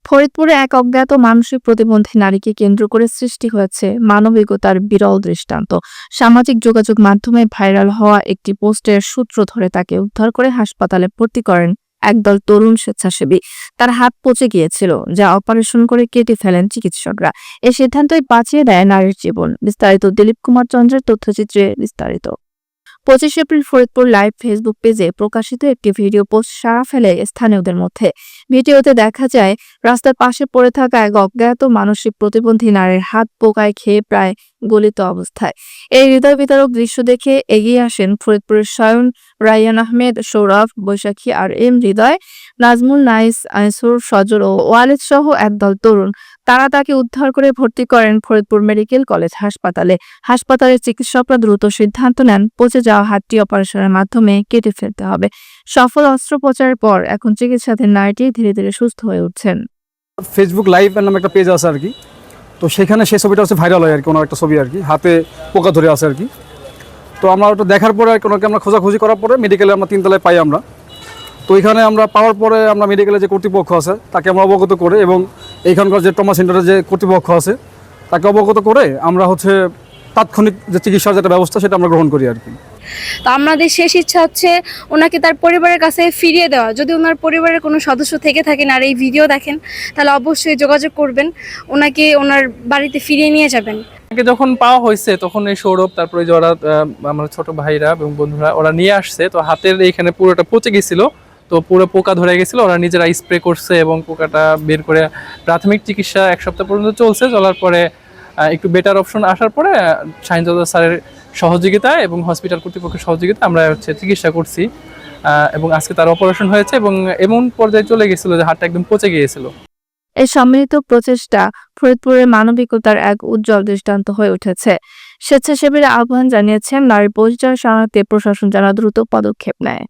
ফরিদপুরে এক অজ্ঞাত মানসিক প্রতিবন্ধী নারীকে কেন্দ্র করে সৃষ্টি হয়েছে মানবিকতার বিরল দৃষ্টান্ত। সামাজিক যোগাযোগ মাধ্যমে ভাইরাল হওয়া একটি পোস্টের সূত্র ধরে তাকে উদ্ধার করে হাসপাতালে ভর্তি করেন একদল তরুণ স্বেচ্ছাসেবী। তার হাত পচে গিয়েছিল, যা অপারেশন করে কেটে ফেলেন চিকিৎসকরা। এই সিদ্ধান্তই বাঁচিয়ে দেয় নারীর জীবন। বিস্তারিত দিলীপ কুমার চন্দ্রের তথ্যচিত্রে বিস্তারিত। 25 এপ্রিল ফরিদপুর লাইভ ফেসবুক পেজে প্রকাশিত একটি ভিডিও পোস্ট সাড়া ফেলে স্থানীয়দের মধ্যে। ভিডিওতে দেখা যায় রাস্তার পাশে পড়ে থাকা এক অজ্ঞাত মানসিক প্রতিবন্ধী নারীর হাত পোকায় খেয়ে প্রায় গলিত অবস্থায়। এই হৃদয় বিতারক দৃশ্য দেখে এগিয়ে আসেন ফরিদপুরের সায়ন, রায়হান আহমেদ, সৌরভ, বৈশাখী আর এম হৃদয়, নাজমুল, নাইস, আইসুর, সজল ও ওয়ালিদ সহ একদল তরুণ। তারা তাকে উদ্ধার করে ভর্তি করেন ফরিদপুর মেডিকেল কলেজ হাসপাতালে। হাসপাতালের চিকিৎসকরা দ্রুত সিদ্ধান্ত নেন পচে যাওয়া হাতটি অপারেশনের মাধ্যমে কেটে ফেলতে হবে। সফল অস্ত্রোপচারের পর এখন চিকিৎসাধীন নারীটি ধীরে ধীরে সুস্থ হয়ে উঠছেন। ফেসবুক লাইভ নামে একটা পেজ আছে আর কি, তো সেখানে সেই ছবিটা হচ্ছে ভাইরাল হয় আর কি, ওনার একটা ছবি আর কি, হাতে পোকা ধরে আছে আর কি। তো আমরা ওটা দেখার পরে আর কি ওনাকে আমরা খোঁজাখুঁজি করার পরে মেডিকেলে আমরা 3 তলায় পাই আমরা। তো এখানে আমরা পাওয়ার পরে আমরা মেডিকেলে যে কর্তৃপক্ষ আছে তাকে আমরা অবগত করে, এবং এইখানকার যে ট্রমা সেন্টারের যে কর্তৃপক্ষ আছে তাকে অবগত করে আমরা হচ্ছে তাৎক্ষণিক যে চিকিৎসার যেটা ব্যবস্থা সেটা আমরা গ্রহণ করি আর কি। তো আমাদের শেষ ইচ্ছা হচ্ছে ওনাকে তার পরিবারের কাছে ফিরিয়ে দেওয়া। যদি ওনার পরিবারের কোনো সদস্য থেকে থাকেন আর এই ভিডিও দেখেন, তাহলে অবশ্যই যোগাযোগ করবেন, ওনাকে ওনার বাড়িতে ফিরিয়ে নিয়ে যাবেন। যখন পাওয়া হয়েছে তখন এই সৌরভ, তারপরে যে ওরা আমার ছোট ভাইরা এবং বন্ধুরা ওরা নিয়ে আসছে, তো হাতের এইখানে পুরোটা পচে গেছিল, তো পুরো পোকা ধরে গেছিল। ওরা নিজেরা স্প্রে করছে এবং পোকাটা বের করে প্রাথমিক চিকিৎসা 1 সপ্তাহ পর্যন্ত চলছে। চলার পরে একটু বেটার অপশন আসার পরে শাহিনজাদা স্যারের সহযোগিতায় এবং হসপিটাল কর্তৃপক্ষের সহযোগিতায় আমরা চিকিৎসা করছি, এবং আজকে তার অপারেশন হয়েছে এবং এমন পর্যায়ে চলে গেছিল যে হাতটা একদম পচে গিয়েছিল। এই সম্মিলিত প্রচেষ্টা ফরিদপুরের মানবিকতার এক উজ্জ্বল দৃষ্টান্ত হয়ে উঠেছে। স্বেচ্ছাসেবীরা আহ্বান জানিয়েছেন নারীর পরিচয় শনাক্তে প্রশাসন যেন দ্রুত পদক্ষেপ নেয়।